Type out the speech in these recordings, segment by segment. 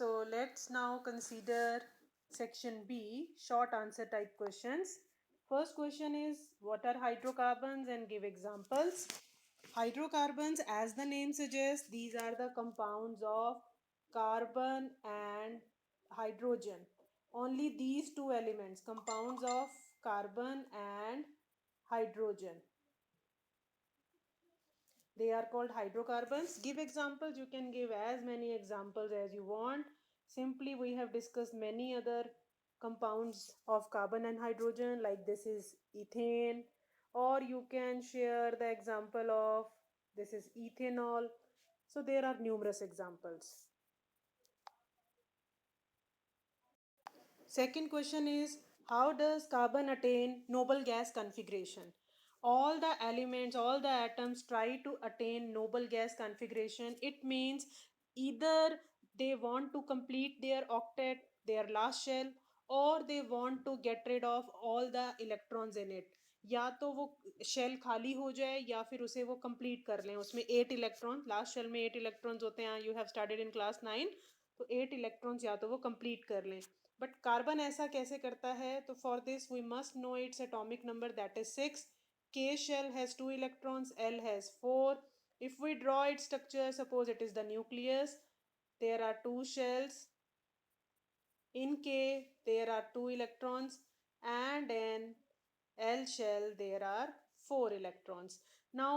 So let's now consider section B, short answer type questions. First question is, what are hydrocarbons, and give examples. Hydrocarbons, as the name suggests, these are the compounds of carbon and hydrogen. Only these two elements, compounds of carbon and hydrogen. They are called hydrocarbons. Give examples. You can give as many examples as you want. Simply, we have discussed many other compounds of carbon and hydrogen, like this is ethane, or you can share the example of this is ethanol. So there are numerous examples. Second question is, how does carbon attain noble gas configuration? All the elements, all the atoms try to attain noble gas configuration. It means either they want to complete their octet, their last shell, or they want to get rid of all the electrons in it. या तो वो shell खाली हो जाए या फिर उसे वो कंप्लीट कर लें. उसमें 8 इलेक्ट्रॉन, लास्ट शेल में 8 इलेक्ट्रॉन्स होते हैं. You have studied in class 9. तो 8 इलेक्ट्रॉन्स या तो वो कंप्लीट कर लें. बट कार्बन ऐसा कैसे करता है? तो for this we must know its atomic number, that is 6. K shell has 2 electrons, L has 4. If we draw its structure, suppose it is the nucleus, there are 2 shells. In K there are 2 electrons, and in L shell there are 4 electrons. Now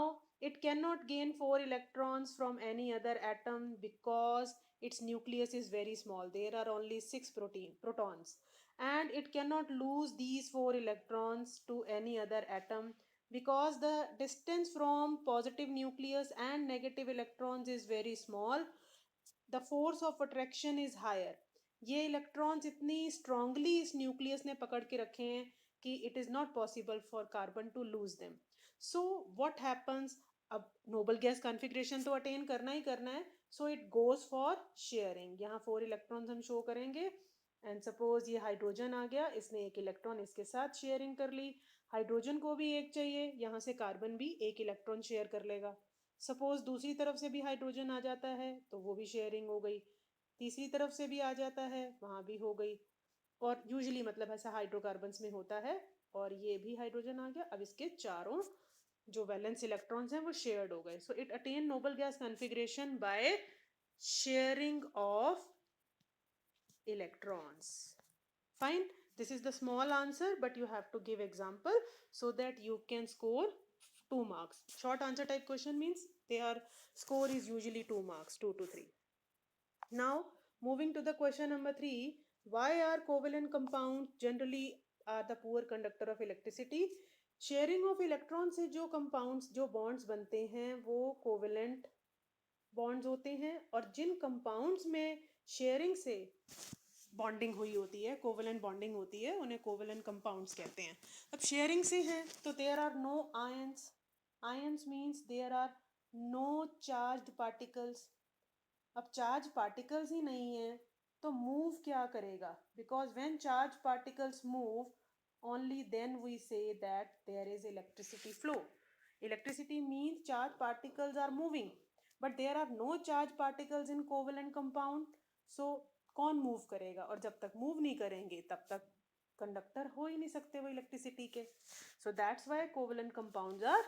it cannot gain 4 electrons from any other atom because its nucleus is very small. There are only 6 protons, and it cannot lose these 4 electrons to any other atom because the distance from positive nucleus and negative electrons is very small. The force of attraction is higher. ये electrons इतनी strongly इस nucleus ने पकड़ के रखे हैं कि it is not possible for carbon to lose them. So what happens, अब नोबल गैस कॉन्फ़िगरेशन तो अटेन करना ही करना है, so it goes for sharing. यहाँ 4 इलेक्ट्रॉन्स हम शो करेंगे, एंड सपोज ये हाइड्रोजन आ गया, इसने एक इलेक्ट्रॉन इसके साथ शेयरिंग कर ली. हाइड्रोजन को भी एक चाहिए, यहाँ से कार्बन भी एक इलेक्ट्रॉन शेयर कर लेगा. सपोज दूसरी तरफ से भी हाइड्रोजन आ जाता है तो वो भी शेयरिंग हो गई. तीसरी तरफ से भी आ जाता है, वहां भी हो गई. और यूजुअली मतलब ऐसा हाइड्रोकार्बन्स में होता है. और ये भी हाइड्रोजन आ गया, अब इसके चारों जो वैलेंस इलेक्ट्रॉन्स हैं वो शेयर्ड हो गए. So it attain Nobel gas configuration by sharing of electrons. Fine. This is the small answer, but you have to give example so that you can score 2 marks. Short answer type question means their score is usually 2 marks, 2 to 3. Now moving to the question number 3, why are covalent compounds generally are the poor conductor of electricity? Sharing of electron से जो compounds, जो bonds बनते हैं वो covalent bonds होते हैं, और जिन compounds में शेयरिंग से बॉन्डिंग हुई होती है, कोवेलेंट बॉन्डिंग होती है, उन्हें कोवेलेंट कंपाउंड्स कहते हैं. अब शेयरिंग से हैं तो there are no ions. Ions means there are no charged particles. अब चार्ज पार्टिकल्स ही नहीं है तो मूव क्या करेगा? Because when charge particles move, only then we say that there is electricity flow. Electricity means charged particles are moving, but there are no charged particles in covalent compound. So कौन move करेगा? और जब तक move नहीं करेंगे तब तक conductor हो ही नहीं सकते वो इलेक्ट्रिसिटी के. So that's why covalent compounds are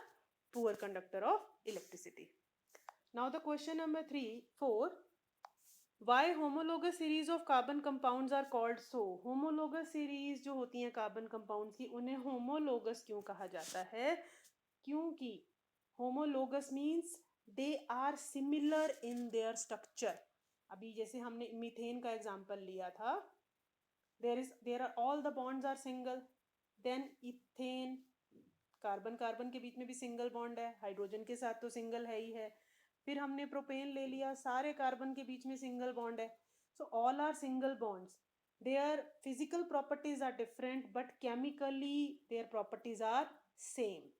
poor conductor of electricity. Now the question number 4, why homologous series of carbon compounds are called so? Homologous series जो होती हैं कार्बन कंपाउंड्स की, उन्हें homologous क्यों कहा जाता है? क्योंकि homologous means they are similar in their structure. अभी जैसे हमने मीथेन का एग्जांपल लिया था, there are all the bonds are single. Then ethane, carbon carbon के बीच में भी सिंगल बॉन्ड है, हाइड्रोजन के साथ तो सिंगल है ही है. फिर हमने प्रोपेन ले लिया, सारे कार्बन के बीच में सिंगल बॉन्ड है. So all are single bonds. Their physical properties are different but chemically their properties are same.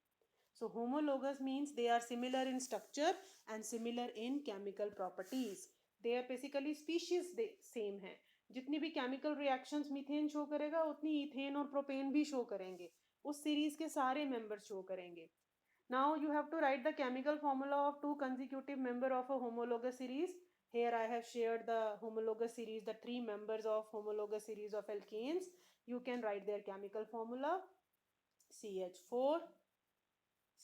So homologous means they are similar in structure and similar in chemical properties. They are basically species same है. जितनी भी chemical reactions methane show करेगा उतनी ethane और propane भी show करेंगे, उस series के सारे मेंबर्स शो करेंगे. Now you have to write the chemical formula of two consecutive member of a homologous series. Here I have shared the homologous series, the 3 members of homologous series of alkanes. You can write their chemical formula: CH4,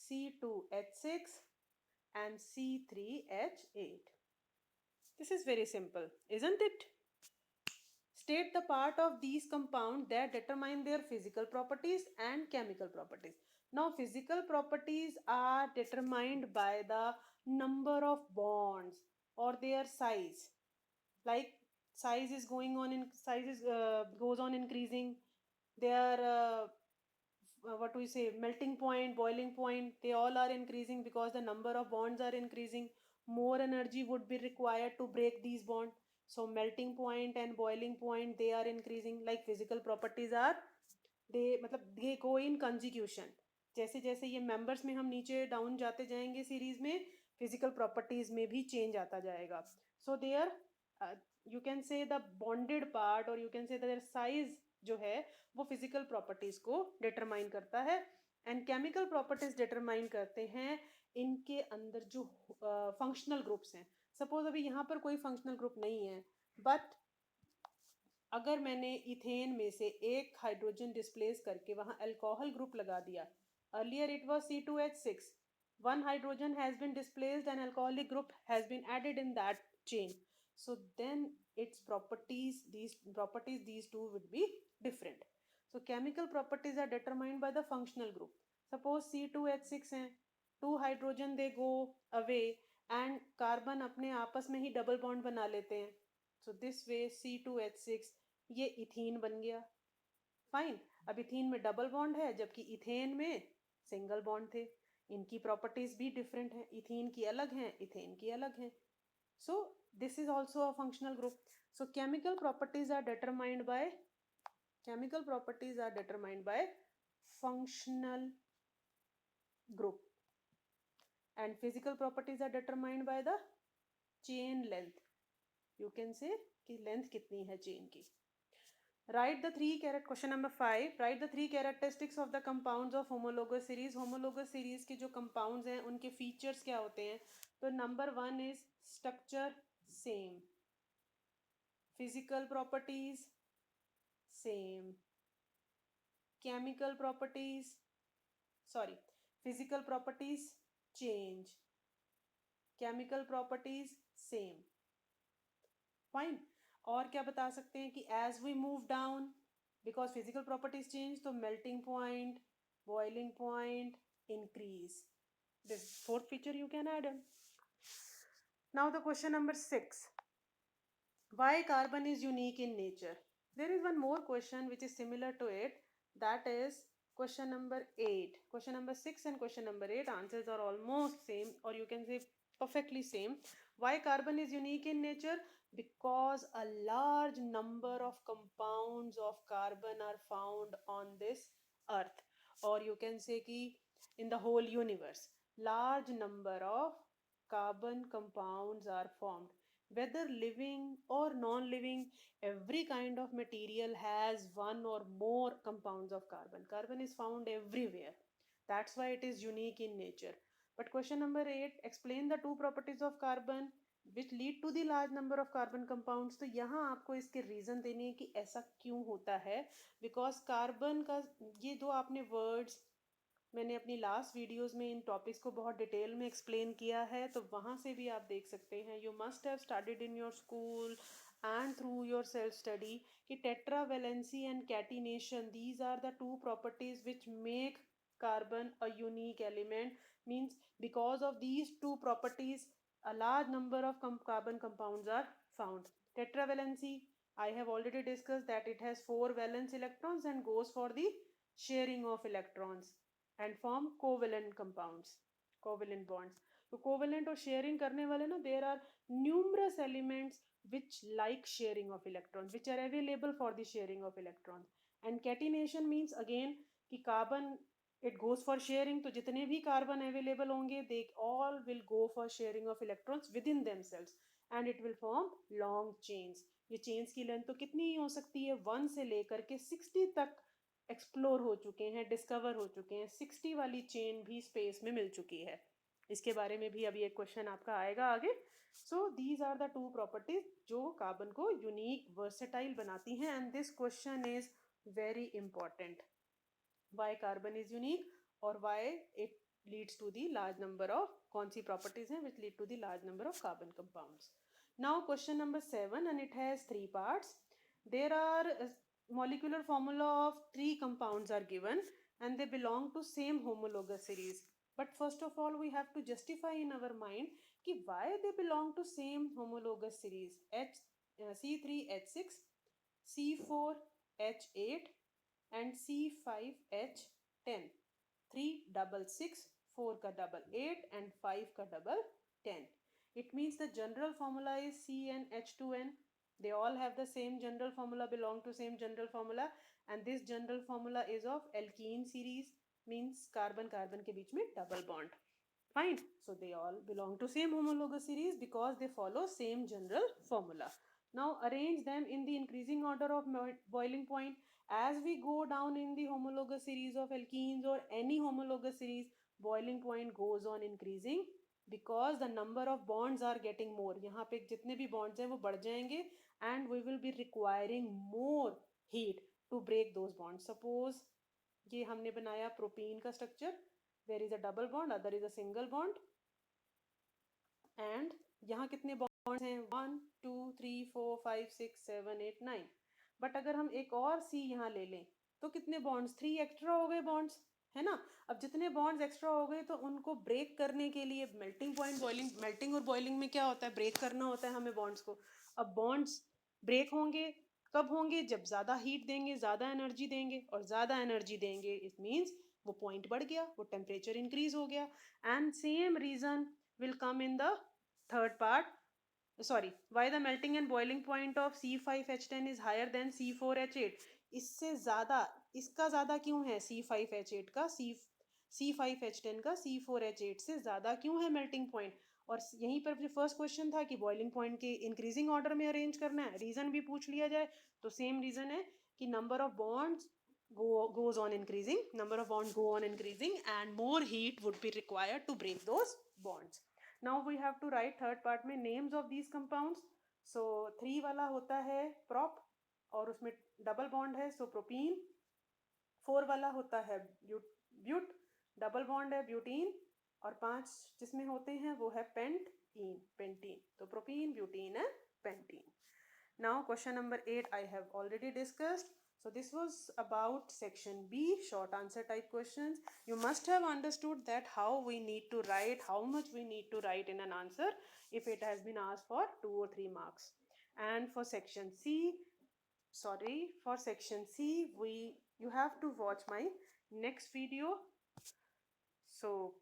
C2H6 and C3H8. This is very simple, isn't it? State the part of these compounds that determine their physical properties and chemical properties. Now, physical properties are determined by the number of bonds or their size. Like size is going on in size is, goes on increasing. Their what do we say, melting point, boiling point, they all are increasing because the number of bonds are increasing. More energy would be required to break these bonds. So melting point and boiling point, they are increasing. Like physical properties are, they मतलब they go in conjugation. जैसे जैसे ये members में हम नीचे down जाते जाएंगे series में, फिजिकल प्रॉपर्टीज में भी चेंज आता जाएगा. So there you can say the bonded part और you can say their size जो है वो फिजिकल प्रॉपर्टीज को डिटरमाइन करता है. एंड केमिकल प्रॉपर्टीज डिटरमाइन करते हैं इनके अंदर जो फंक्शनल ग्रुप्स हैं. सपोज अभी यहाँ पर कोई फंक्शनल ग्रुप नहीं है, बट अगर मैंने इथेन में से एक हाइड्रोजन डिस्प्लेस करके वहां अल्कोहल ग्रुप लगा दिया, earlier it was C2H6, one hydrogen has been displaced and alcoholic group has been added in that chain, so then its properties, these two would be different. So chemical properties are determined by the functional group. Suppose C2H6 है, two hydrogen they go away and carbon अपने आपस में ही double bond बना लेते हैं. So this way C2H6 ये ethene बन गया. फाइन. अब इथीन में डबल बॉन्ड है जबकि इथेन में सिंगल बॉन्ड थे. इनकी प्रॉपर्टीज भी डिफरेंट हैं, इथीन की अलग हैं, इथेन की अलग हैं. So this is also a functional group. So chemical properties are determined by functional group and physical properties are determined by the chain length. You can say कि length कितनी है chain की. Question number 5. Write the 3 characteristics of the compounds of homologous series. Homologous series के जो compounds हैं उनके features क्या होते हैं? तो number 1 is structure same, physical properties same, physical properties change, chemical properties same. Fine. और क्या बता सकते हैं कि as we move down, because physical properties change, तो melting point, boiling point increase. This fourth feature you can add on. Now the question number 6. Why carbon is unique in nature? There is one more question which is similar to it. That is question number 8. Question number 6 and question number 8 answers are almost same, or you can say perfectly same. Why carbon is unique in nature? Because a large number of compounds of carbon are found on this earth, or you can say ki in the whole universe. Large number of carbon compounds are formed. Whether living or non-living, every kind of material has one or more compounds of carbon. Carbon is found everywhere. That's why it is unique in nature. But question number 8, explain the 2 properties of carbon which lead to the large number of carbon compounds. तो यहाँ आपको इसके reason देने हैं कि ऐसा क्यों होता है. बिकॉज कार्बन का ये दो आपने वर्ड्स मैंने अपनी लास्ट वीडियोस में इन टॉपिक्स को बहुत डिटेल में एक्सप्लेन किया है, तो वहाँ से भी आप देख सकते हैं. You must have studied in your school and through your self study कि tetravalency and catenation, these are the 2 properties which make carbon a unique element. Means because of these 2 properties a large number of carbon compounds are found. Tetravalency, I have already discussed that it has 4 valence electrons and goes for the sharing of electrons and form covalent compounds, covalent bonds. तो covalent और sharing करने वाले ना, there are numerous elements which like sharing of electrons, which are available for the sharing of electrons. And catenation means again कि carbon it goes for sharing, तो जितने भी carbon available होंगे they all will go for sharing of electrons within themselves and it will form long chains. ये chains की length तो कितनी ही हो सकती है, 1 से लेकर के 60 तक एक्सप्लोर हो चुके हैं, डिस्कवर हो चुके हैं. 60 वाली चेन भी स्पेस में मिल चुकी है. इसके बारे में भी अभी एक क्वेश्चन आपका आएगा आगे. So these are the two properties जो कार्बन को यूनिक वर्सेटाइल बनाती हैं, and this question is very important. Why carbon is unique और why it leads to the large number of, कौन सी properties हैं which lead to the large number of carbon compounds. Now question number 7, and it has 3 parts. There are molecular formula of 3 compounds are given and they belong to same homologous series. But first of all we have to justify in our mind कि why they belong to same homologous series. C3H6, C4H8 and C5H10. 3 double 6, 4 का double 8 and 5 का double 10. It means the general formula is CnH2n. They all have the same general formula, belong to same general formula, and this general formula is of alkene series, means carbon carbon के बीच में double bond. Fine. So they all belong to same homologous series because they follow same general formula. Now arrange them in the increasing order of boiling point. As we go down in the homologous series of alkenes or any homologous series, boiling point goes on increasing because the number of bonds are getting more. यहाँ पे जितने भी bonds हैं वो बढ़ जाएंगे and we will be requiring more heat to break those bonds. Suppose ये हमने बनाया propene का structure, there is a double bond, other is a single bond, and यहाँ कितने bonds हैं 1 2 3 4 5 6 7 8 9. बट अगर हम एक और C यहाँ ले लें तो कितने बॉन्ड्स 3 एक्स्ट्रा हो गए बॉन्ड्स, है ना. अब जितने बॉन्ड्स एक्स्ट्रा हो गए तो उनको ब्रेक करने के लिए मेल्टिंग पॉइंट बॉइलिंग, मेल्टिंग और बॉइलिंग में क्या होता है, ब्रेक करना होता है हमें बॉन्ड्स को. अब बॉन्ड्स ब्रेक होंगे कब होंगे, जब ज़्यादा हीट देंगे, ज़्यादा एनर्जी देंगे, और ज़्यादा एनर्जी देंगे इट मीन्स वो पॉइंट बढ़ गया, वो टेम्परेचर इंक्रीज हो गया. And same reason will come in the third part. Sorry, why the melting and boiling point of C5H10 is higher than C4H8. इससे ज़्यादा, इसका ज़्यादा क्यों है C5H8 का, C5H10 का C4H8 से ज़्यादा क्यों है मेल्टिंग पॉइंट. और यहीं पर जो फर्स्ट क्वेश्चन था कि बॉइलिंग पॉइंट के इंक्रीजिंग ऑर्डर में अरेंज करना है, रीज़न भी पूछ लिया जाए तो सेम रीज़न है कि number of bonds goes on increasing, number of bonds go on increasing and more heat would be required to break those bonds. Now we have to write third part में names of these compounds. So 3 वाला होता है prop और उसमें double bond है so propene. 4 वाला होता है ब्यूट, double bond है butene, और 5 जिसमें होते हैं वो है पेंटीन. तो propene, butene and pentene. Now question number 8 I have already discussed. So this was about section B, short answer type questions. You must have understood that how we need to write, how much we need to write in an answer if it has been asked for 2 or 3 marks. And for section C, you have to watch my next video. So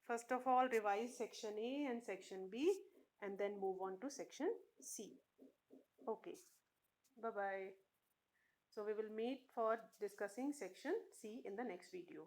first of all revise section A and section B and then move on to section C. Okay. Bye-bye. So we will meet for discussing section C in the next video.